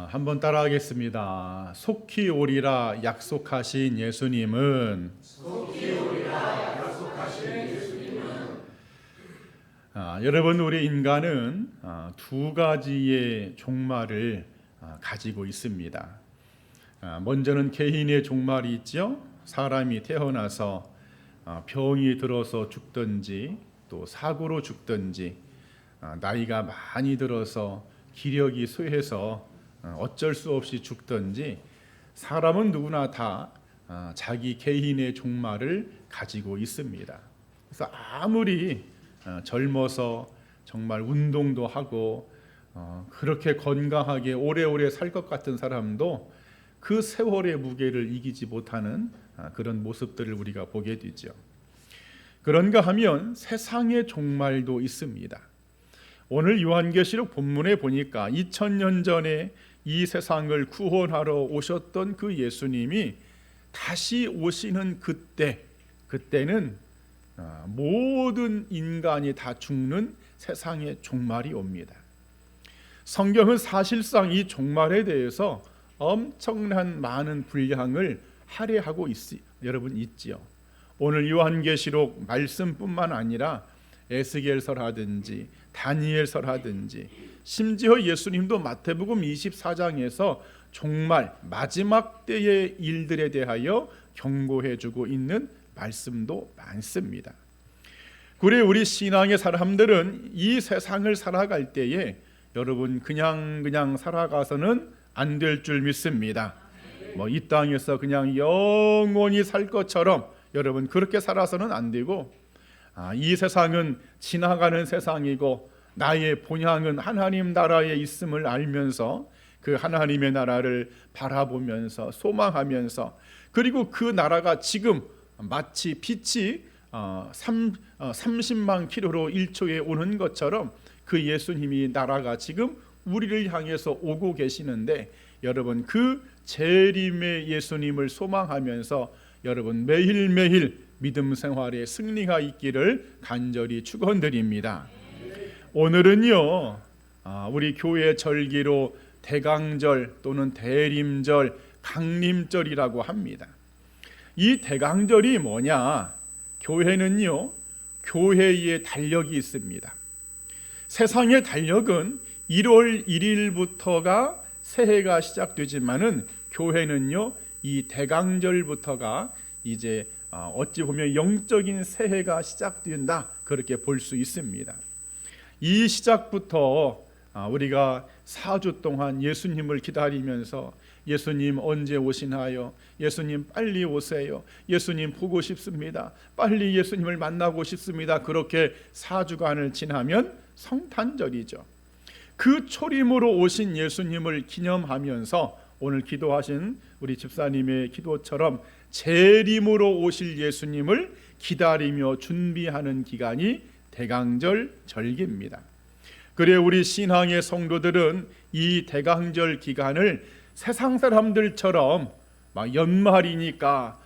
한번 따라하겠습니다. 속히 오리라 약속하신 예수님은 여러분, 우리 인간은 두 가지의 종말을 가지고 있습니다. 먼저는 개인의 종말이 있죠. 사람이 태어나서 병이 들어서 죽든지 또 사고로 죽든지, 나이가 많이 들어서 기력이 쇠해서 어쩔 수 없이 죽든지, 사람은 누구나 다 자기 개인의 종말을 가지고 있습니다. 그래서 아무리 젊어서 정말 운동도 하고 그렇게 건강하게 오래오래 살 것 같은 사람도 그 세월의 무게를 이기지 못하는 그런 모습들을 우리가 보게 되죠. 그런가 하면 세상의 종말도 있습니다. 오늘 요한계시록 본문에 보니까 2000년 전에 이 세상을 구원하러 오셨던 그 예수님이 다시 오시는 그때는 모든 인간이 다 죽는 세상의 종말이 옵니다. 성경은 사실상 이 종말에 대해서 엄청난 많은 분량을 할애하고 있지요. 오늘 요한계시록 말씀뿐만 아니라 에스겔서라든지 다니엘서라든지, 심지어 예수님도 마태복음 24장에서 종말 마지막 때의 일들에 대하여 경고해주고 있는 말씀도 많습니다. 그래, 우리 신앙의 사람들은 이 세상을 살아갈 때에 여러분 그냥 살아가서는 안 될 줄 믿습니다. 이 땅에서 그냥 영원히 살 것처럼 여러분 그렇게 살아서는 안 되고, 이 세상은 지나가는 세상이고 나의 본향은 하나님 나라에 있음을 알면서 그 하나님의 나라를 바라보면서 소망하면서, 그리고 그 나라가 지금 마치 빛이 30만 킬로로 1초에 오는 것처럼 그 예수님이 나라가 지금 우리를 향해서 오고 계시는데, 여러분 그 재림의 예수님을 소망하면서 여러분 매일매일 믿음 생활에 승리가 있기를 간절히 축원드립니다. 오늘은요, 우리 교회 절기로 대강절 또는 대림절, 강림절이라고 합니다. 이 대강절이 뭐냐? 교회는요, 교회의 달력이 있습니다. 세상의 달력은 1월 1일부터가 새해가 시작되지만은 교회는요, 이 대강절부터가 이제 어찌 보면 영적인 새해가 시작된다, 그렇게 볼 수 있습니다. 이 시작부터 우리가 4주 동안 예수님을 기다리면서 예수님 언제 오시나요? 예수님 빨리 오세요. 예수님 보고 싶습니다. 빨리 예수님을 만나고 싶습니다. 그렇게 4주간을 지나면 성탄절이죠. 그 초림으로 오신 예수님을 기념하면서 오늘 기도하신 우리 집사님의 기도처럼 재림으로 오실 예수님을 기다리며 준비하는 기간이 대강절 절기입니다. 그래, 우리 신앙의 성도들은 이 대강절 기간을 세상 사람들처럼 막 연말이니까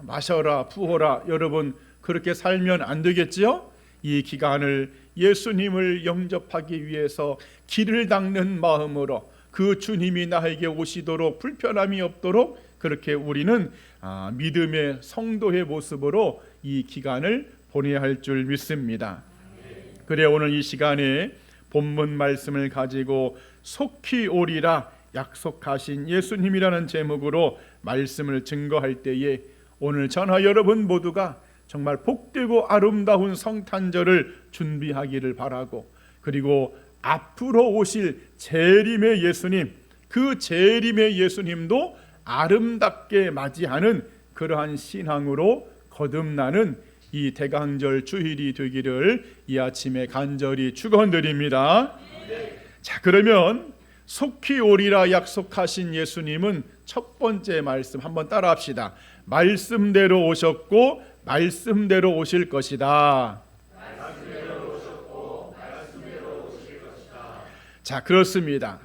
마셔라 부어라, 여러분 그렇게 살면 안 되겠지요? 이 기간을 예수님을 영접하기 위해서 길을 닦는 마음으로 그 주님이 나에게 오시도록 불편함이 없도록 그렇게 우리는 믿음의 성도의 모습으로 이 기간을 보내야 할 줄 믿습니다. 그래, 오늘 이 시간에 본문 말씀을 가지고 속히 오리라 약속하신 예수님이라는 제목으로 말씀을 증거할 때에 오늘 저나 여러분 모두가 정말 복되고 아름다운 성탄절을 준비하기를 바라고, 그리고 앞으로 오실 재림의 예수님, 그 재림의 예수님도 아름답게 맞이하는 그러한 신앙으로 거듭나는 이 대강절 주일이 되기를 이 아침에 간절히 축원드립니다. 자, 그러면 속히 오리라 약속하신 예수님은 첫 번째 말씀 한번 따라합시다. 말씀대로 오셨고 말씀대로 오실 것이다. 자, 그렇습니다.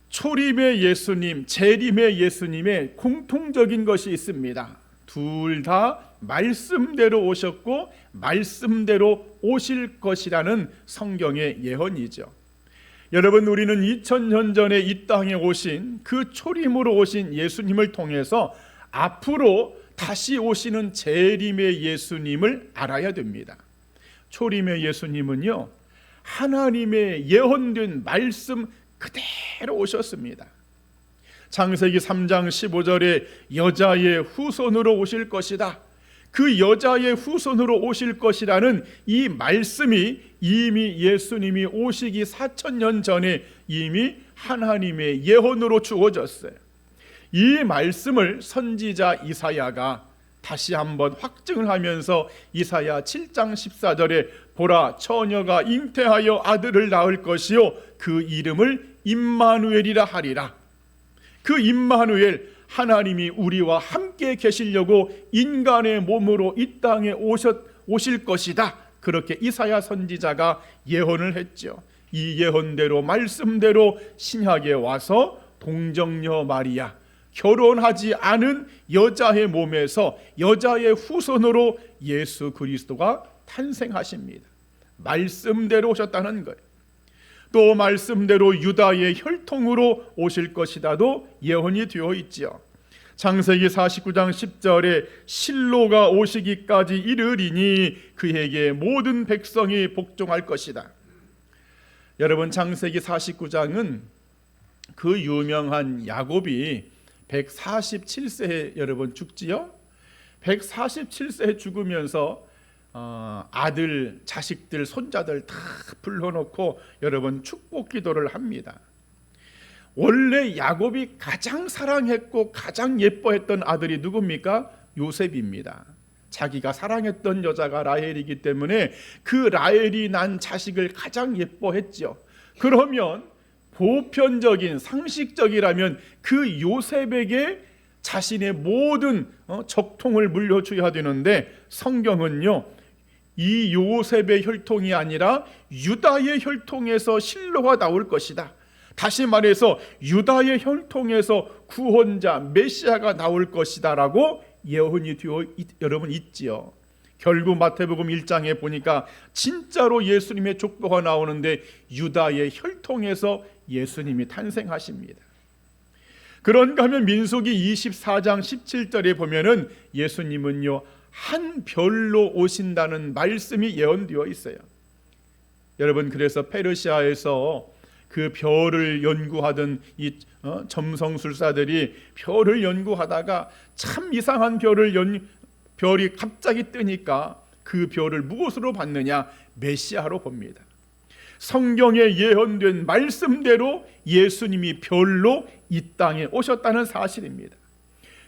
초림의 예수님, 재림의 예수님의 공통적인 것이 있습니다. 둘 다 말씀대로 오셨고 말씀대로 오실 것이라는 성경의 예언이죠. 여러분, 우리는 2000년 전에 이 땅에 오신 그 초림으로 오신 예수님을 통해서 앞으로 다시 오시는 재림의 예수님을 알아야 됩니다. 초림의 예수님은요, 하나님의 예언된 말씀 그대로 오셨습니다. 창세기 3장 15절에 여자의 후손으로 오실 것이다, 그 여자의 후손으로 오실 것이라는 이 말씀이 이미 예수님이 오시기 4000년 전에 이미 하나님의 예언으로 주어졌어요. 이 말씀을 선지자 이사야가 다시 한번 확증을 하면서 이사야 7장 14절에 보라, 처녀가 잉태하여 아들을 낳을 것이요 그 이름을 임마누엘이라 하리라. 그 임마누엘, 하나님이 우리와 함께 계시려고 인간의 몸으로 이 땅에 오실 것이다, 그렇게 이사야 선지자가 예언을 했죠. 이 예언대로 말씀대로 신약에 와서 동정녀 마리아, 결혼하지 않은 여자의 몸에서 여자의 후손으로 예수 그리스도가 탄생하십니다. 말씀대로 오셨다는 거예요. 또 말씀대로 유다의 혈통으로 오실 것이다도 예언이 되어 있지요. 창세기 49장 10절에 실로가 오시기까지 이르리니 그에게 모든 백성이 복종할 것이다. 여러분, 창세기 49장은 그 유명한 야곱이 147세에 여러분 죽지요. 147세에 죽으면서 아들, 자식들, 손자들 다 불러놓고 여러분 축복 기도를 합니다. 원래 야곱이 가장 사랑했고 가장 예뻐했던 아들이 누굽니까? 요셉입니다. 자기가 사랑했던 여자가 라헬이기 때문에 그 라헬이 난 자식을 가장 예뻐했죠. 그러면 보편적인 상식적이라면 그 요셉에게 자신의 모든 적통을 물려줘야 되는데, 성경은요, 이 요셉의 혈통이 아니라 유다의 혈통에서 실로가 나올 것이다, 다시 말해서 유다의 혈통에서 구원자 메시아가 나올 것이다 라고 예언이 되어 여러분 있지요. 결국 마태복음 1장에 보니까 진짜로 예수님의 족보가 나오는데 유다의 혈통에서 예수님이 탄생하십니다. 그런가 하면 민수기 24장 17절에 보면은 예수님은요, 한 별로 오신다는 말씀이 예언되어 있어요. 여러분, 그래서 페르시아에서 그 별을 연구하던 이 점성술사들이 별을 연구하다가 참 이상한 별이 갑자기 뜨니까 그 별을 무엇으로 봤느냐? 메시아로 봅니다. 성경에 예언된 말씀대로 예수님이 별로 이 땅에 오셨다는 사실입니다.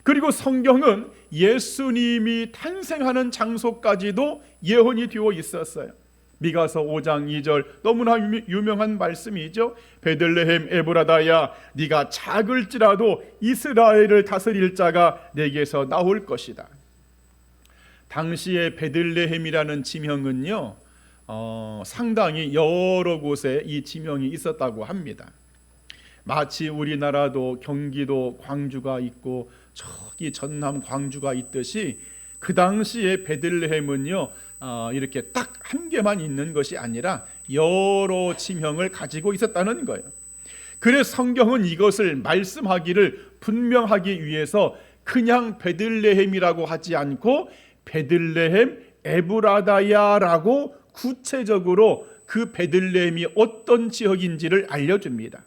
그리고 성경은 예수님이 탄생하는 장소까지도 예언이 되어 있었어요. 미가서 5장 2절, 너무나 유명한 말씀이죠. 베들레헴 에브라다야, 네가 작을지라도 이스라엘을 다스릴 자가 내게서 나올 것이다. 당시에 베들레헴이라는 지명은요, 상당히 여러 곳에 이 지명이 있었다고 합니다. 마치 우리나라도 경기도 광주가 있고 저기 전남 광주가 있듯이 그 당시에 베들레헴은요, 이렇게 딱 한 개만 있는 것이 아니라 여러 지명을 가지고 있었다는 거예요. 그래서 성경은 이것을 말씀하기를 분명하기 위해서 그냥 베들레헴이라고 하지 않고 베들레헴 에브라다야라고 구체적으로 그 베들레헴이 어떤 지역인지를 알려줍니다.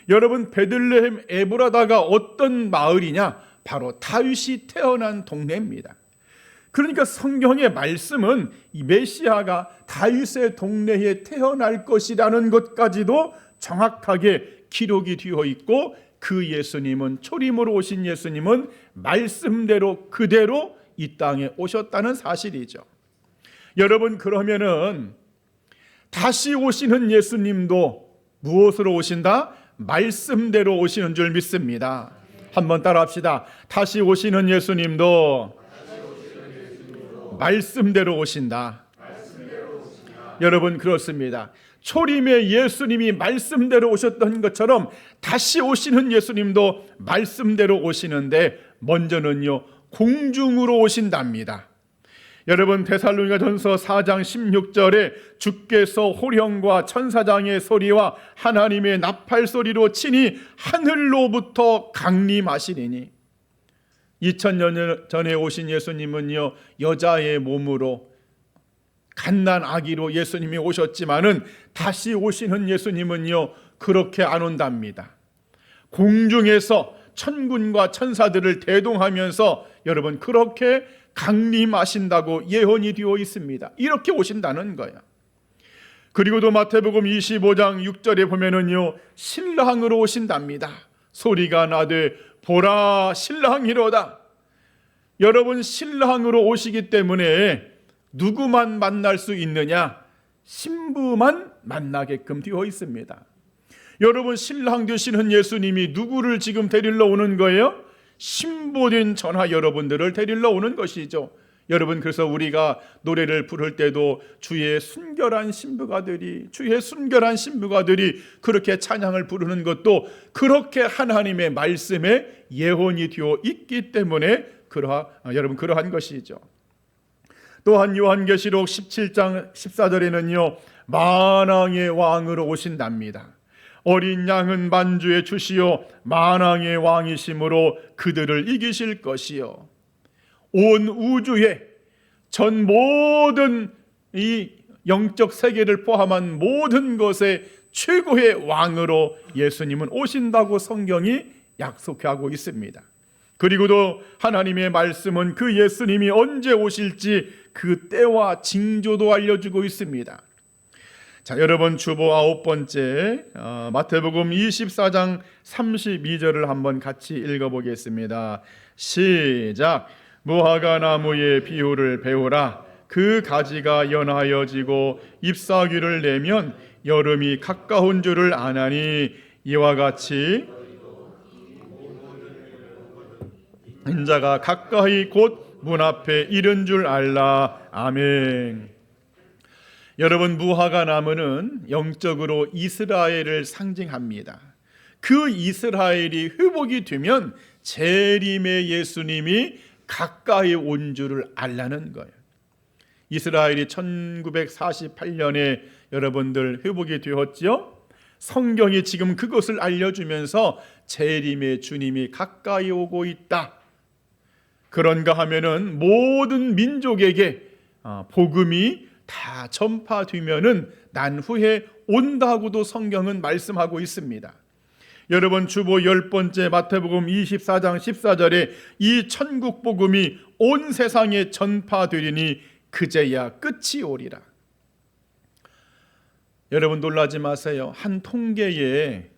여러분, 베들레헴 에브라다가 어떤 마을이냐? 바로 다윗이 태어난 동네입니다. 그러니까 성경의 말씀은 이 메시아가 다윗의 동네에 태어날 것이라는 것까지도 정확하게 기록이 되어 있고, 그 예수님은, 초림으로 오신 예수님은 말씀대로 그대로 이 땅에 오셨다는 사실이죠. 여러분, 그러면은 다시 오시는 예수님도 무엇으로 오신다? 말씀대로 오시는 줄 믿습니다. 한번 따라합시다. 다시 오시는 예수님도 말씀대로 오신다. 여러분, 그렇습니다. 초림의 예수님이 말씀대로 오셨던 것처럼 다시 오시는 예수님도 말씀대로 오시는데, 먼저는요, 공중으로 오신답니다. 여러분 데살로니가전서 4장 16절에 주께서 호령과 천사장의 소리와 하나님의 나팔 소리로 친히 하늘로부터 강림하시리니, 2000년 전에 오신 예수님은요 여자의 몸으로 갓난 아기로 예수님이 오셨지만은 다시 오시는 예수님은요 그렇게 안 온답니다. 공중에서 천군과 천사들을 대동하면서 여러분 그렇게 강림하신다고 예언이 되어 있습니다. 이렇게 오신다는 거예요. 그리고도 마태복음 25장 6절에 보면은요 신랑으로 오신답니다. 소리가 나되 보라 신랑이로다. 여러분 신랑으로 오시기 때문에 누구만 만날 수 있느냐? 신부만 만나게끔 되어 있습니다. 여러분 신랑 되시는 예수님이 누구를 지금 데리러 오는 거예요? 신부된 전하 여러분들을 데리러 오는 것이죠. 여러분 그래서 우리가 노래를 부를 때도 주의 순결한 신부가들이, 주의 순결한 신부가들이 그렇게 찬양을 부르는 것도 그렇게 하나님의 말씀에 예언이 되어 있기 때문에 여러분 그러한 것이죠. 또한 요한계시록 17장 14절에는요 만왕의 왕으로 오신답니다. 어린 양은 만주의 주시요 만왕의 왕이심으로 그들을 이기실 것이요, 온 우주의 전 모든 이 영적 세계를 포함한 모든 것의 최고의 왕으로 예수님은 오신다고 성경이 약속하고 있습니다. 그리고도 하나님의 말씀은 그 예수님이 언제 오실지 그 때와 징조도 알려주고 있습니다. 자, 여러분 주보 9번째 마태복음 24장 32절을 한번 같이 읽어보겠습니다. 시작. 무화과 나무의 비유를 배우라. 그 가지가 연하여지고 잎사귀를 내면 여름이 가까운 줄을 아나니 이와 같이 인자가 가까이 곧 문 앞에 이른 줄 알라. 아멘. 여러분 무화과 나무는 영적으로 이스라엘을 상징합니다. 그 이스라엘이 회복이 되면 재림의 예수님이 가까이 온 줄을 알라는 거예요. 이스라엘이 1948년에 여러분들 회복이 되었지요. 성경이 지금 그것을 알려주면서 재림의 주님이 가까이 오고 있다. 그런가 하면은 모든 민족에게 복음이 다 전파되면은 난 후에 온다고도 성경은 말씀하고 있습니다. 여러분 주보 10번째 마태복음 24장 14절에 이 천국 복음이 온 세상에 전파되리니 그제야 끝이 오리라. 여러분 놀라지 마세요. 한 통계에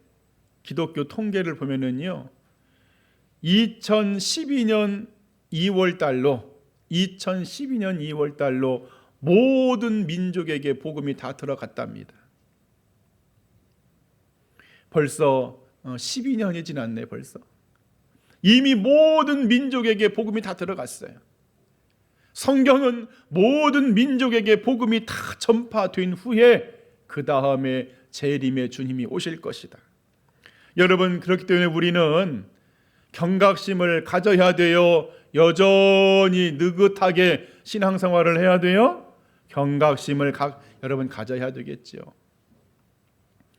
기독교 통계를 보면은요 2012년 2월 달로 모든 민족에게 복음이 다 들어갔답니다. 벌써 12년이 지났네. 벌써 이미 모든 민족에게 복음이 다 들어갔어요. 성경은 모든 민족에게 복음이 다 전파된 후에 그 다음에 재림의 주님이 오실 것이다. 여러분 그렇기 때문에 우리는 경각심을 가져야 돼요? 여전히 느긋하게 신앙생활을 해야 돼요? 경각심을 여러분 가져야 되겠죠.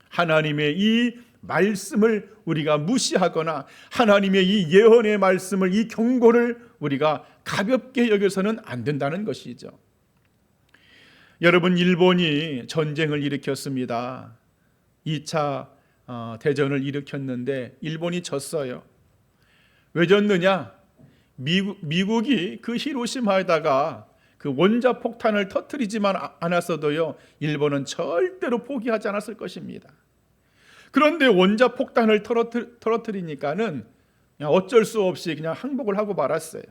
하나님의 이 말씀을 우리가 무시하거나 하나님의 이 예언의 말씀을, 이 경고를 우리가 가볍게 여겨서는 안 된다는 것이죠. 여러분 일본이 전쟁을 일으켰습니다. 2차 대전을 일으켰는데 일본이 졌어요. 왜 졌느냐? 미국이 그 히로시마에다가 그 원자폭탄을 터뜨리지만 않았어도요 일본은 절대로 포기하지 않았을 것입니다. 그런데 원자폭탄을 떨어뜨리니까는 그냥 어쩔 수 없이 그냥 항복을 하고 말았어요.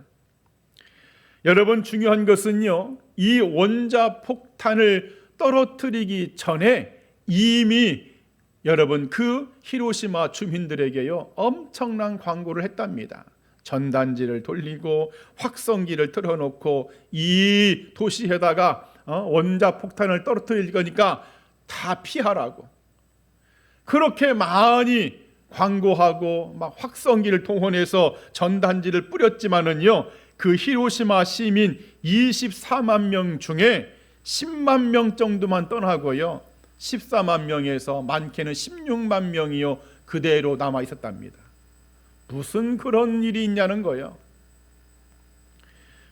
여러분 중요한 것은요 이 원자폭탄을 떨어뜨리기 전에 이미 여러분 그 히로시마 주민들에게요 엄청난 광고를 했답니다. 전단지를 돌리고 확성기를 틀어놓고 이 도시에다가 원자폭탄을 떨어뜨릴 거니까 다 피하라고 그렇게 많이 광고하고 막 확성기를 동원해서 전단지를 뿌렸지만은요 그 히로시마 시민 24만 명 중에 10만 명 정도만 떠나고요, 14만 명에서 많게는 16만 명이요 그대로 남아 있었답니다. 무슨 그런 일이 있냐는 거예요.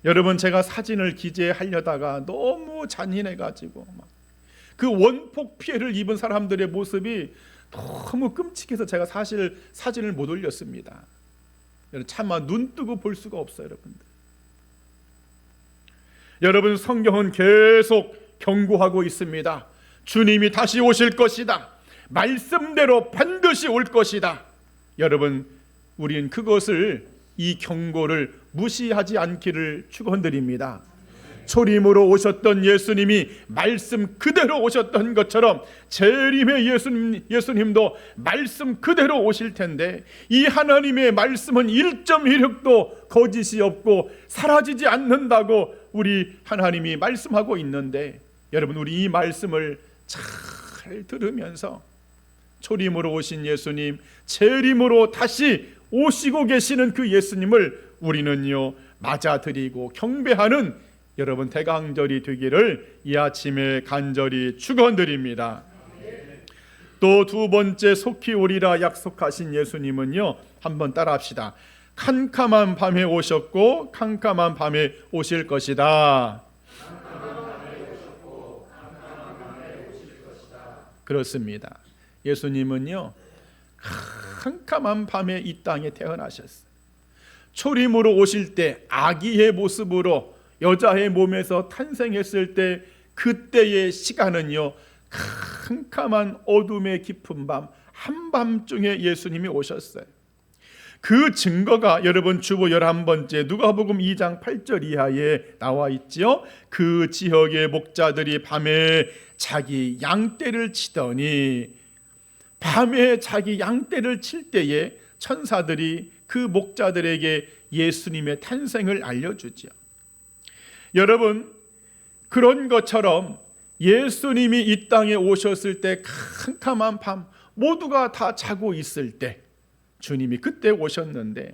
여러분, 제가 사진을 기재하려다가 너무 잔인해가지고 그 원폭 피해를 입은 사람들의 모습이 너무 끔찍해서 제가 사실 사진을 못 올렸습니다. 차마 눈 뜨고 볼 수가 없어요, 여러분들. 여러분, 성경은 계속 경고하고 있습니다. 주님이 다시 오실 것이다. 말씀대로 반드시 올 것이다. 여러분, 우리는 그것을, 이 경고를 무시하지 않기를 축원드립니다. 초림으로 오셨던 예수님이 말씀 그대로 오셨던 것처럼 재림의 예수님도 말씀 그대로 오실 텐데, 이 하나님의 말씀은 1.1획도 거짓이 없고 사라지지 않는다고 우리 하나님이 말씀하고 있는데, 여러분, 우리 이 말씀을 잘 들으면서 초림으로 오신 예수님, 재림으로 다시 오시고 계시는 그 예수님을 우리는요 맞아들이고 경배하는 여러분 대강절이 되기를 이 아침에 간절히 축원드립니다. 또 두 번째, 속히 오리라 약속하신 예수님은요, 한번 따라합시다. 캄캄한 밤에 오셨고 캄캄한 밤에 오실 것이다. 그렇습니다. 예수님은요 캄캄한 밤에 이 땅에 태어나셨어요. 초림으로 오실 때 아기의 모습으로 여자의 몸에서 탄생했을 때, 그때의 시간은요 캄캄한 어둠의 깊은 밤, 한밤중에 예수님이 오셨어요. 그 증거가 여러분 주보 11번째 누가복음 2장 8절 이하에 나와 있지요. 그 지역의 목자들이 밤에 자기 양떼를 치더니, 밤에 자기 양떼를 칠 때에 천사들이 그 목자들에게 예수님의 탄생을 알려주죠. 여러분, 그런 것처럼 예수님이 이 땅에 오셨을 때 캄캄한 밤, 모두가 다 자고 있을 때 주님이 그때 오셨는데,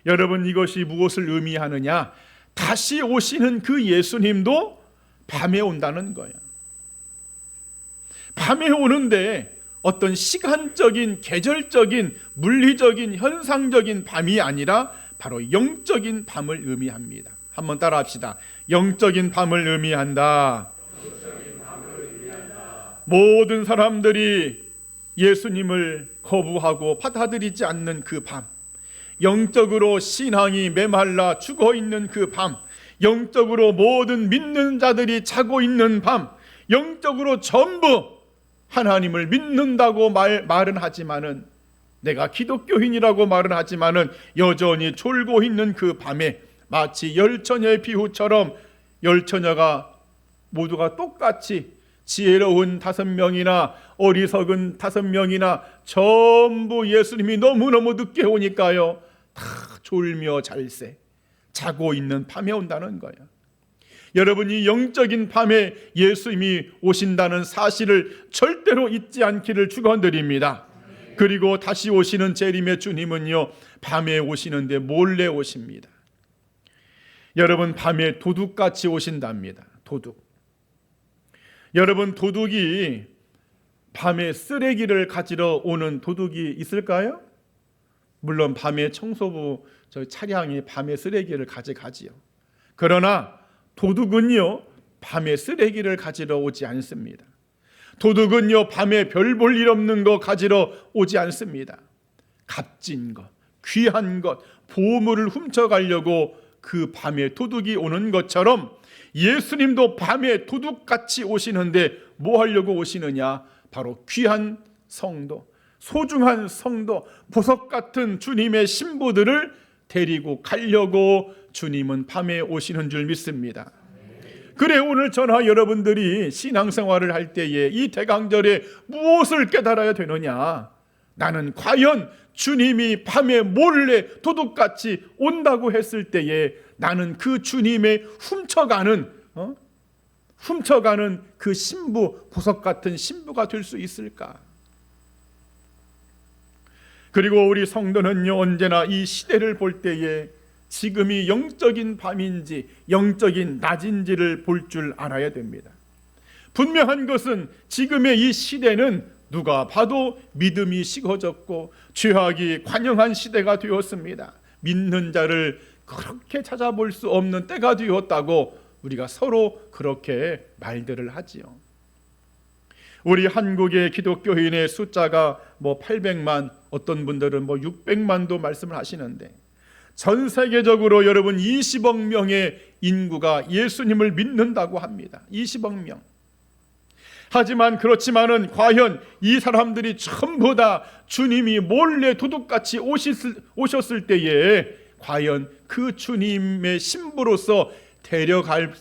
여러분, 이것이 무엇을 의미하느냐? 다시 오시는 그 예수님도 밤에 온다는 거예요. 밤에 오는데 어떤 시간적인, 계절적인, 물리적인, 현상적인 밤이 아니라 바로 영적인 밤을 의미합니다. 한번 따라합시다. 영적인 밤을 의미한다. 모든 사람들이 예수님을 거부하고 받아들이지 않는 그 밤, 영적으로 신앙이 메말라 죽어있는 그 밤, 영적으로 모든 믿는 자들이 자고 있는 밤, 영적으로 전부 하나님을 믿는다고 말은 하지만은, 내가 기독교인이라고 말은 하지만은 여전히 졸고 있는 그 밤에 마치 열처녀의 비유처럼 열처녀가 모두가 똑같이 지혜로운 5명이나 어리석은 5명이나 전부 예수님이 너무너무 늦게 오니까요 다 졸며 잘새 자고 있는 밤에 온다는 거예요. 여러분이 영적인 밤에 예수님이 오신다는 사실을 절대로 잊지 않기를 축원드립니다. 그리고 다시 오시는 재림의 주님은요 밤에 오시는데 몰래 오십니다. 여러분, 밤에 도둑같이 오신답니다. 도둑. 여러분, 도둑이 밤에 쓰레기를 가지러 오는 도둑이 있을까요? 물론 밤에 청소부 차량이 밤에 쓰레기를 가져가지요. 그러나 도둑은요 밤에 쓰레기를 가지러 오지 않습니다. 도둑은요 밤에 별 볼 일 없는 거 가지러 오지 않습니다. 값진 것, 귀한 것, 보물을 훔쳐가려고 그 밤에 도둑이 오는 것처럼 예수님도 밤에 도둑같이 오시는데 뭐 하려고 오시느냐? 바로 귀한 성도, 소중한 성도, 보석 같은 주님의 신부들을 데리고 가려고 주님은 밤에 오시는 줄 믿습니다. 그래, 오늘 저나 여러분들이 신앙생활을 할 때에 이 대강절에 무엇을 깨달아야 되느냐? 나는 과연 주님이 밤에 몰래 도둑같이 온다고 했을 때에 나는 그 주님의 훔쳐가는 그 신부, 보석 같은 신부가 될 수 있을까? 그리고 우리 성도는요 언제나 이 시대를 볼 때에 지금이 영적인 밤인지 영적인 낮인지를 볼 줄 알아야 됩니다. 분명한 것은 지금의 이 시대는 누가 봐도 믿음이 식어졌고 죄악이 관영한 시대가 되었습니다. 믿는 자를 그렇게 찾아볼 수 없는 때가 되었다고 우리가 서로 그렇게 말들을 하지요. 우리 한국의 기독교인의 숫자가 800만, 어떤 분들은 600만도 말씀을 하시는데, 전 세계적으로 여러분 20억 명의 인구가 예수님을 믿는다고 합니다. 20억 명. 하지만 그렇지만은 과연 이 사람들이 전부 다 주님이 몰래 도둑같이 오셨을 때에 과연 그 주님의 신부로서 데려갈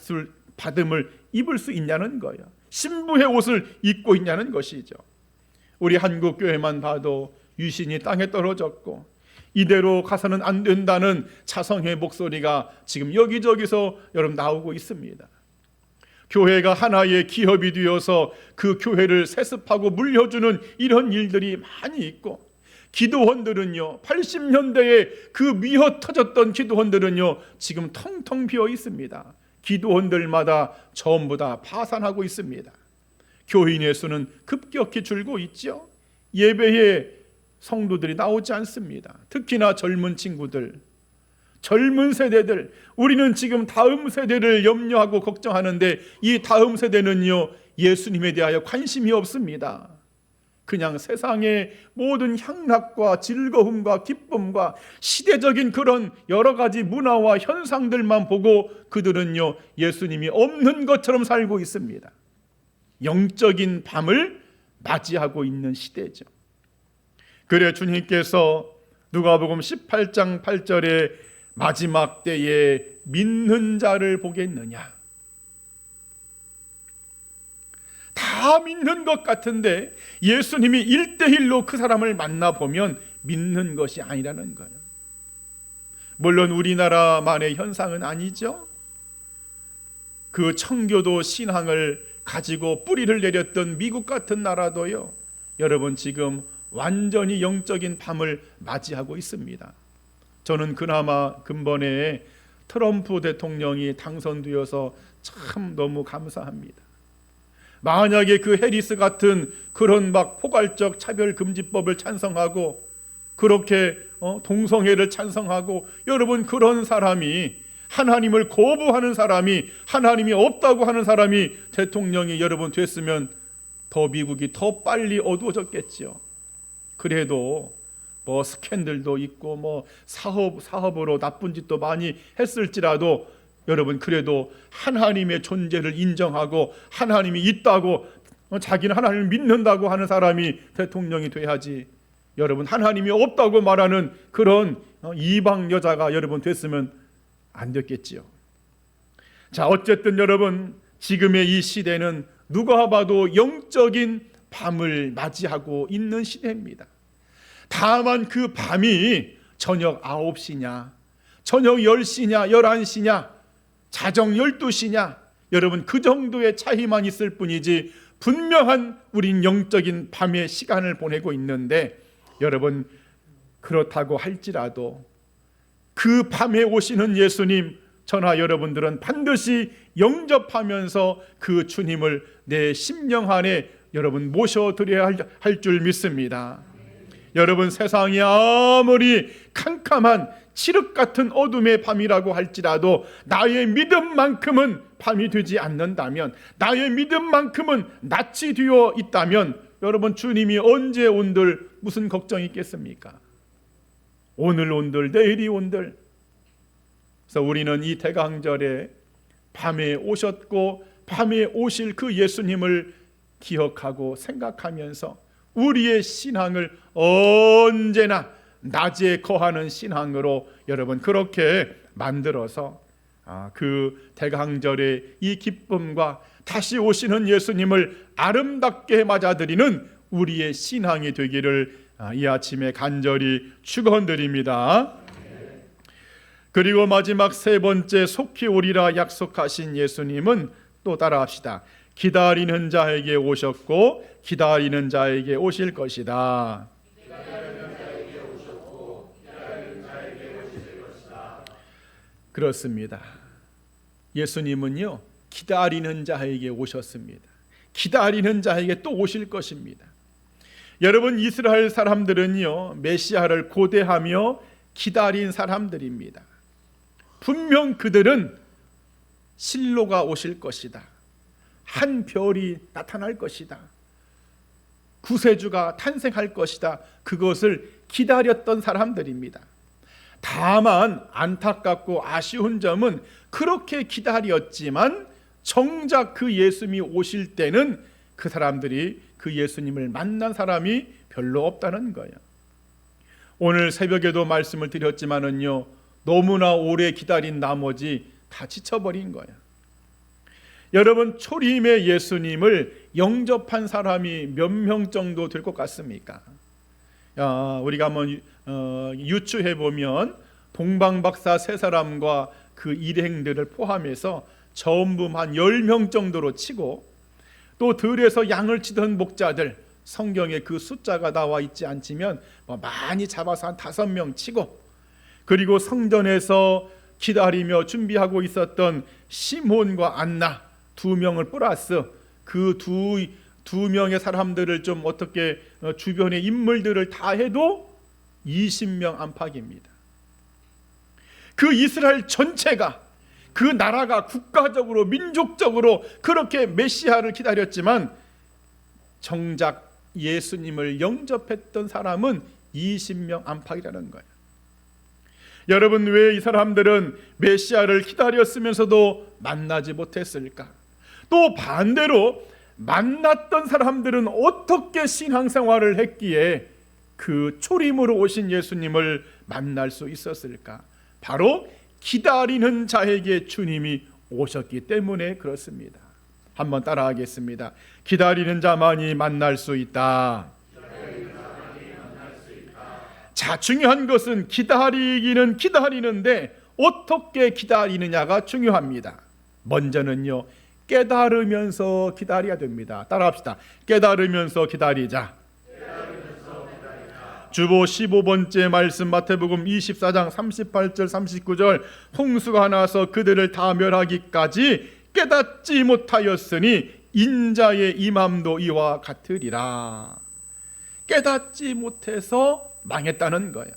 받음을 입을 수 있냐는 거예요. 신부의 옷을 입고 있냐는 것이죠. 우리 한국 교회만 봐도 유신이 땅에 떨어졌고 이대로 가서는 안 된다는 자성의 목소리가 지금 여기저기서 여러분 나오고 있습니다. 교회가 하나의 기업이 되어서 그 교회를 세습하고 물려주는 이런 일들이 많이 있고, 기도원들은요 80년대에 그 미어 터졌던 기도원들은요 지금 텅텅 비어 있습니다. 기도원들마다 전부 다 파산하고 있습니다. 교인의 수는 급격히 줄고 있죠. 예배에 성도들이 나오지 않습니다. 특히나 젊은 친구들, 젊은 세대들, 우리는 지금 다음 세대를 염려하고 걱정하는데 이 다음 세대는요 예수님에 대하여 관심이 없습니다. 그냥 세상의 모든 향락과 즐거움과 기쁨과 시대적인 그런 여러 가지 문화와 현상들만 보고 그들은요 예수님이 없는 것처럼 살고 있습니다. 영적인 밤을 맞이하고 있는 시대죠. 그래 주님께서 누가복음 18장 8절에 마지막 때에 믿는 자를 보겠느냐, 다 믿는 것 같은데 예수님이 1대1로 그 사람을 만나보면 믿는 것이 아니라는 거예요. 물론 우리나라만의 현상은 아니죠. 그 청교도 신앙을 가지고 뿌리를 내렸던 미국 같은 나라도요 여러분 지금 완전히 영적인 밤을 맞이하고 있습니다. 저는 그나마 근본에 트럼프 대통령이 당선되어서 참 너무 감사합니다. 만약에 그 해리스 같은 그런 포괄적 차별금지법을 찬성하고 그렇게 동성애를 찬성하고, 여러분 그런 사람이, 하나님을 거부하는 사람이, 하나님이 없다고 하는 사람이 대통령이 여러분 됐으면 더 미국이 더 빨리 어두워졌겠죠. 그래도 스캔들도 있고 사업으로 나쁜 짓도 많이 했을지라도 여러분 그래도 하나님의 존재를 인정하고 하나님이 있다고 자기는 하나님을 믿는다고 하는 사람이 대통령이 돼야지, 여러분 하나님이 없다고 말하는 그런 이방 여자가 여러분 됐으면 안 됐겠지요. 자, 어쨌든 여러분 지금의 이 시대는 누가 봐도 영적인 밤을 맞이하고 있는 시대입니다. 다만 그 밤이 저녁 9시냐 저녁 10시냐 11시냐 자정 12시냐 여러분 그 정도의 차이만 있을 뿐이지 분명한 우린 영적인 밤의 시간을 보내고 있는데, 여러분 그렇다고 할지라도 그 밤에 오시는 예수님 저나 여러분들은 반드시 영접하면서 그 주님을 내 심령 안에 여러분 모셔드려야 할 줄 믿습니다. 여러분 세상이 아무리 캄캄한 칠흑 같은 어둠의 밤이라고 할지라도 나의 믿음만큼은 밤이 되지 않는다면, 나의 믿음만큼은 낮이 되어 있다면 여러분 주님이 언제 온들 무슨 걱정이 있겠습니까? 오늘 온들 내일이 온들. 그래서 우리는 이 대강절에 밤에 오셨고 밤에 오실 그 예수님을 기억하고 생각하면서 우리의 신앙을 언제나 낮에 거하는 신앙으로 여러분 그렇게 만들어서 그 대강절의 이 기쁨과 다시 오시는 예수님을 아름답게 맞아들이는 우리의 신앙이 되기를 이 아침에 간절히 축원드립니다. 그리고 마지막 세 번째, 속히 오리라 약속하신 예수님은 또 따라합시다. 기다리는 자에게 오셨고 기다리는 자에게 오실 것이다. 그렇습니다. 예수님은요, 기다리는 자에게 오셨습니다. 기다리는 자에게 또 오실 것입니다. 여러분, 이스라엘 사람들은요, 메시아를 고대하며 기다린 사람들입니다. 분명 그들은 실로가 오실 것이다, 한 별이 나타날 것이다, 구세주가 탄생할 것이다, 그것을 기다렸던 사람들입니다. 다만 안타깝고 아쉬운 점은 그렇게 기다렸지만 정작 그 예수님이 오실 때는 그 사람들이 그 예수님을 만난 사람이 별로 없다는 거예요. 오늘 새벽에도 말씀을 드렸지만은요, 너무나 오래 기다린 나머지 다 지쳐버린 거예요. 여러분, 초림의 예수님을 영접한 사람이 몇 명 정도 될 것 같습니까? 우리가 한번 유추해 보면 동방박사 세 사람과 그 일행들을 포함해서 전부 한 10명 정도로 치고, 또 들에서 양을 치던 목자들, 성경에 그 숫자가 나와 있지 않지만 많이 잡아서 한 5명 치고, 그리고 성전에서 기다리며 준비하고 있었던 시몬과 안나 2명을 플러스 그 두 명의 사람들을 좀 어떻게 주변의 인물들을 다 해도 20명 안팎입니다. 그 이스라엘 전체가, 그 나라가 국가적으로 민족적으로 그렇게 메시아를 기다렸지만 정작 예수님을 영접했던 사람은 20명 안팎이라는 거예요. 여러분, 왜 이 사람들은 메시아를 기다렸으면서도 만나지 못했을까? 또 반대로 만났던 사람들은 어떻게 신앙생활을 했기에 그 초림으로 오신 예수님을 만날 수 있었을까? 바로 기다리는 자에게 주님이 오셨기 때문에 그렇습니다. 한번 따라하겠습니다. 기다리는 자만이 만날 수 있다. 자, 중요한 것은 기다리기는 기다리는데 어떻게 기다리느냐가 중요합니다. 먼저는요, 깨달으면서 기다려야 됩니다. 따라합시다. 깨달으면서 기다리자. 주보 15번째 말씀, 마태복음 24장 38절 39절, 홍수가 나서 그들을 다 멸하기까지 깨닫지 못하였으니 인자의 임함도 이와 같으리라. 깨닫지 못해서 망했다는 거예요.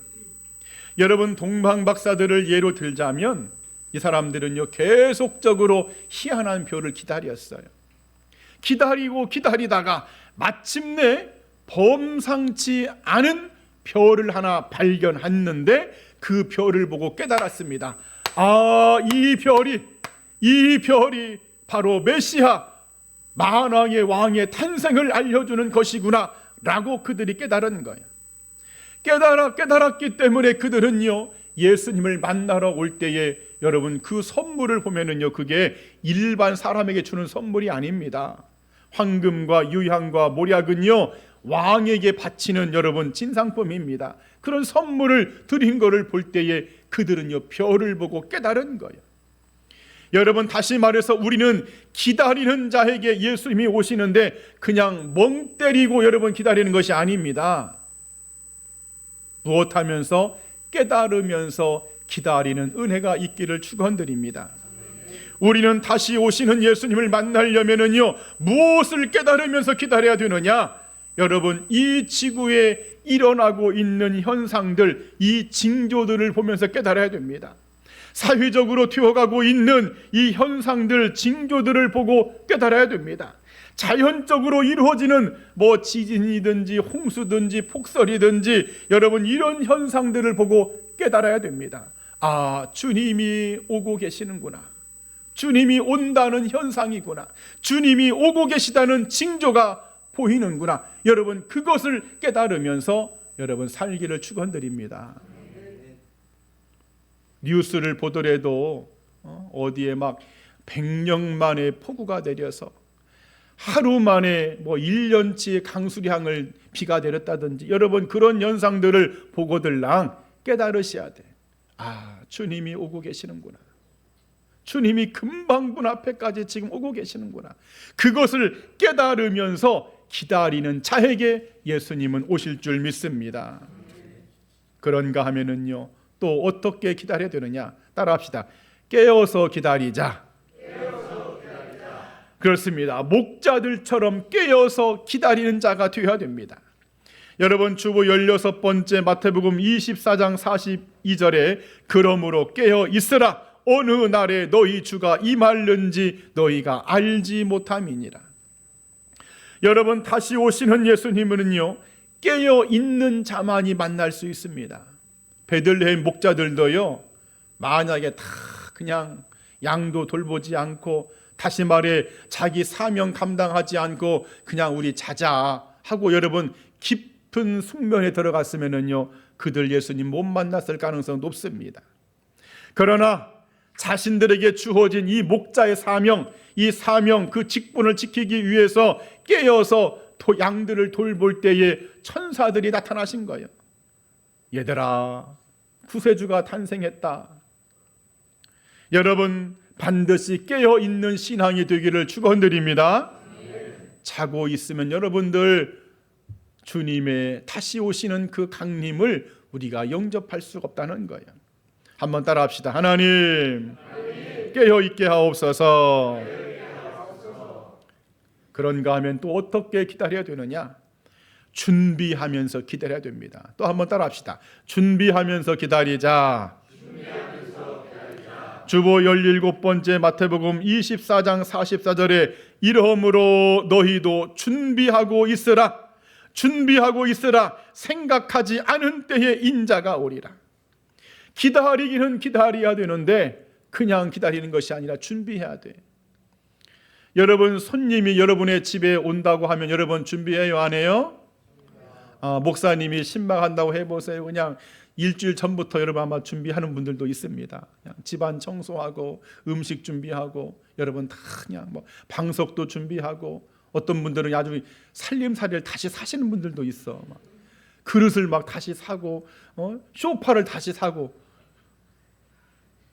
여러분, 동방박사들을 예로 들자면 이 사람들은요, 계속적으로 희한한 별을 기다렸어요. 기다리고 기다리다가 마침내 범상치 않은 별을 하나 발견했는데 그 별을 보고 깨달았습니다. 이 별이 바로 메시아 만왕의 왕의 탄생을 알려주는 것이구나 라고 그들이 깨달은 거예요. 깨달았기 때문에 그들은요, 예수님을 만나러 올 때에 여러분, 그 선물을 보면은요, 그게 일반 사람에게 주는 선물이 아닙니다. 황금과 유향과 모략은요, 왕에게 바치는 여러분 진상품입니다. 그런 선물을 드린 것을 볼 때에 그들은요, 별을 보고 깨달은 거예요. 여러분, 다시 말해서 우리는 기다리는 자에게 예수님이 오시는데 그냥 멍 때리고 여러분 기다리는 것이 아닙니다. 무엇하면서? 깨달으면서 기다리는 은혜가 있기를 축원드립니다. 우리는 다시 오시는 예수님을 만나려면은요, 무엇을 깨달으면서 기다려야 되느냐? 여러분, 이 지구에 일어나고 있는 현상들, 이 징조들을 보면서 깨달아야 됩니다. 사회적으로 튀어가고 있는 이 현상들, 징조들을 보고 깨달아야 됩니다. 자연적으로 이루어지는 지진이든지 홍수든지 폭설이든지 여러분, 이런 현상들을 보고 깨달아야 됩니다. 주님이 오고 계시는구나. 주님이 온다는 현상이구나. 주님이 오고 계시다는 징조가 보이는구나. 여러분, 그것을 깨달으면서 여러분 살기를 축원드립니다. 뉴스를 보더라도 어디에 100년 만에 폭우가 내려서 하루 만에 1년치의 강수량을 비가 내렸다든지 여러분, 그런 현상들을 보고들랑 깨달으셔야 돼. 주님이 오고 계시는구나. 주님이 금방 문 앞에까지 지금 오고 계시는구나. 그것을 깨달으면서 기다리는 자에게 예수님은 오실 줄 믿습니다. 그런가 하면은요, 또 어떻게 기다려야 되느냐? 따라합시다. 깨어서 기다리자. 그렇습니다. 목자들처럼 깨어서 기다리는 자가 되어야 됩니다. 여러분, 주보 16번째 마태복음 24장 42절에 그러므로 깨어 있으라. 어느 날에 너희 주가 임할는지 너희가 알지 못함이니라. 여러분, 다시 오시는 예수님은요, 깨어 있는 자만이 만날 수 있습니다. 베들레헴 목자들도요, 만약에 다 그냥 양도 돌보지 않고, 다시 말해 자기 사명 감당하지 않고 그냥 우리 자자 하고 여러분 깊은 숙면에 들어갔으면은요, 그들 예수님 못 만났을 가능성은 높습니다. 그러나 자신들에게 주어진 이 목자의 사명, 이 사명, 그 직분을 지키기 위해서 깨어서 양들을 돌볼 때에 천사들이 나타나신 거예요. 얘들아, 구세주가 탄생했다. 여러분, 반드시 깨어있는 신앙이 되기를 축원드립니다. 자고 있으면 여러분들 주님의 다시 오시는 그 강림을 우리가 영접할 수가 없다는 거예요. 한번 따라 합시다. 하나님, 깨어있게 하옵소서. 그런가 하면 또 어떻게 기다려야 되느냐? 준비하면서 기다려야 됩니다. 또 한번 따라 합시다. 준비하면서 기다리자. 주보 17번째 마태복음 24장 44절에 이러므로 너희도 준비하고 있으라. 준비하고 있으라. 생각하지 않은 때에 인자가 오리라. 기다리기는 기다려야 되는데 그냥 기다리는 것이 아니라 준비해야 돼. 여러분, 손님이 여러분의 집에 온다고 하면 여러분 준비해요, 안 해요? 목사님이 신방한다고 해보세요. 그냥 일주일 전부터 여러분 아마 준비하는 분들도 있습니다. 그냥 집안 청소하고 음식 준비하고 여러분 다 그냥 뭐 방석도 준비하고, 어떤 분들은 아주 살림살이를 다시 사시는 분들도 있어. 막 그릇을 막 다시 사고 소파를 다시 사고.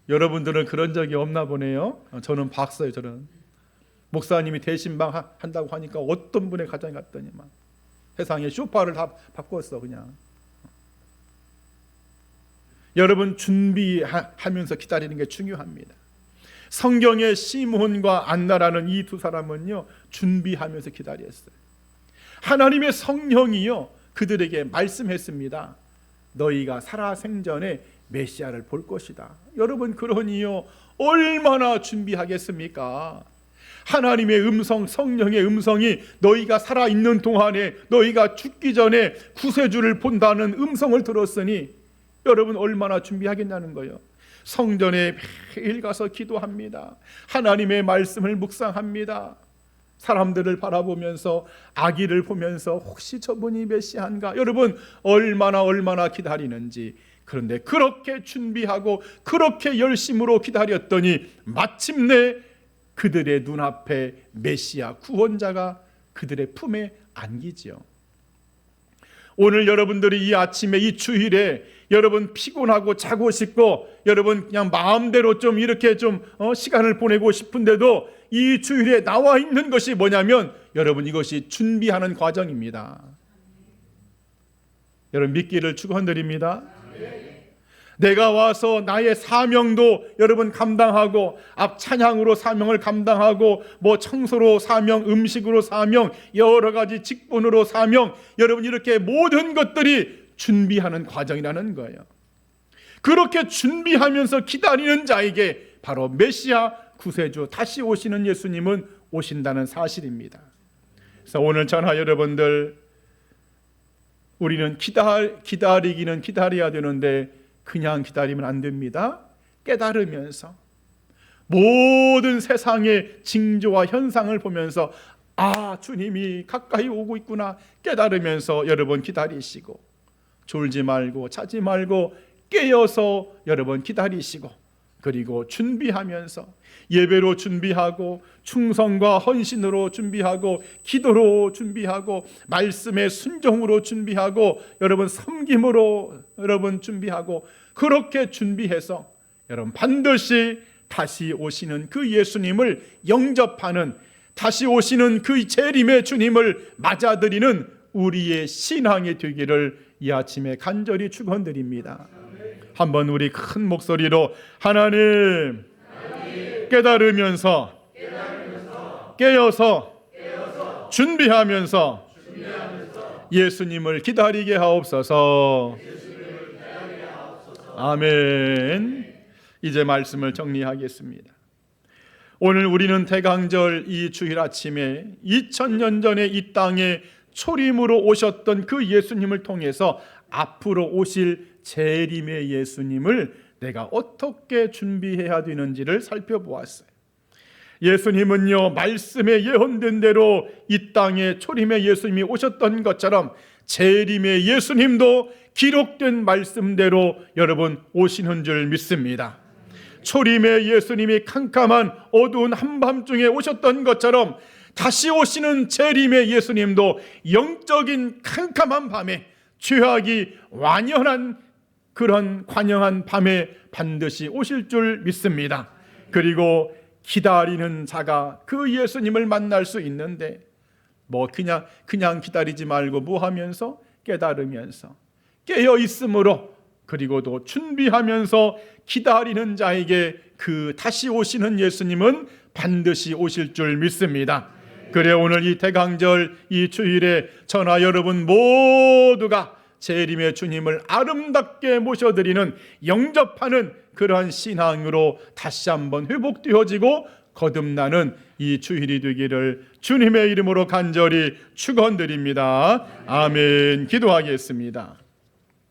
여러분들은 그런 적이 없나 보네요. 저는 봤어요. 저는 목사님이 대신방 한다고 하니까 어떤 분의 가정에 갔더니 막 세상에 소파를 다 바꿨어 그냥. 여러분, 준비하면서 기다리는 게 중요합니다. 성경의 시몬과 안나라는 이 두 사람은요, 준비하면서 기다렸어요. 하나님의 성령이요, 그들에게 말씀했습니다. 너희가 살아생전에 메시아를 볼 것이다. 여러분, 그러니요, 얼마나 준비하겠습니까? 하나님의 음성, 성령의 음성이 너희가 살아있는 동안에, 너희가 죽기 전에 구세주를 본다는 음성을 들었으니 여러분 얼마나 준비하겠냐는 거예요. 성전에 매일 가서 기도합니다. 하나님의 말씀을 묵상합니다. 사람들을 바라보면서, 아기를 보면서 혹시 저분이 메시아인가? 여러분 얼마나 기다리는지. 그런데 그렇게 준비하고 그렇게 열심으로 기다렸더니 마침내 그들의 눈앞에 메시아 구원자가 그들의 품에 안기지요. 오늘 여러분들이 이 아침에, 이 주일에 여러분 피곤하고 자고 싶고 여러분 그냥 마음대로 좀 이렇게 좀 시간을 보내고 싶은데도 이 주일에 나와 있는 것이 뭐냐면 여러분 이것이 준비하는 과정입니다. 여러분 믿기를 축원드립니다. 내가 와서 나의 사명도 여러분 감당하고, 앞 찬양으로 사명을 감당하고, 뭐 청소로 사명, 음식으로 사명, 여러 가지 직분으로 사명, 여러분 이렇게 모든 것들이 준비하는 과정이라는 거예요. 그렇게 준비하면서 기다리는 자에게 바로 메시아 구세주, 다시 오시는 예수님은 오신다는 사실입니다. 그래서 오늘 저나 여러분들, 우리는 기다리기는 기다려야 되는데 그냥 기다리면 안 됩니다. 깨달으면서 모든 세상의 징조와 현상을 보면서 주님이 가까이 오고 있구나 깨달으면서 여러분 기다리시고, 졸지 말고 자지 말고 깨어서 여러분 기다리시고, 그리고 준비하면서 예배로 준비하고, 충성과 헌신으로 준비하고, 기도로 준비하고, 말씀의 순종으로 준비하고, 여러분 섬김으로 여러분 준비하고, 그렇게 준비해서 여러분 반드시 다시 오시는 그 예수님을 영접하는, 다시 오시는 그 재림의 주님을 맞아들이는 우리의 신앙이 되기를 이 아침에 간절히 축원드립니다. 한번 우리 큰 목소리로 하나님, 깨달으면서 깨어서 준비하면서 예수님을 기다리게 하옵소서. 아멘. 이제 말씀을 정리하겠습니다. 오늘 우리는 대강절 이 주일 아침에 2000년 전에 이 땅에 초림으로 오셨던 그 예수님을 통해서 앞으로 오실 재림의 예수님을 내가 어떻게 준비해야 되는지를 살펴보았어요. 예수님은요, 말씀에 예언된 대로 이 땅에 초림의 예수님이 오셨던 것처럼 재림의 예수님도 기록된 말씀대로 여러분 오시는 줄 믿습니다. 초림의 예수님이 캄캄한 어두운 한밤중에 오셨던 것처럼 다시 오시는 재림의 예수님도 영적인 캄캄한 밤에 죄악이 완연한 그런 관영한 밤에 반드시 오실 줄 믿습니다. 그리고 기다리는 자가 그 예수님을 만날 수 있는데 그냥 기다리지 말고 뭐 하면서 깨달으면서 깨어 있으므로 그리고 또 준비하면서 기다리는 자에게 그 다시 오시는 예수님은 반드시 오실 줄 믿습니다. 그래 오늘 이 대강절 이 주일에 저나 여러분 모두가 재림의 주님을 아름답게 모셔드리는 영접하는 그러한 신앙으로 다시 한번 회복되어지고 거듭나는 이 주일이 되기를 주님의 이름으로 간절히 축원드립니다. 아멘. 기도하겠습니다.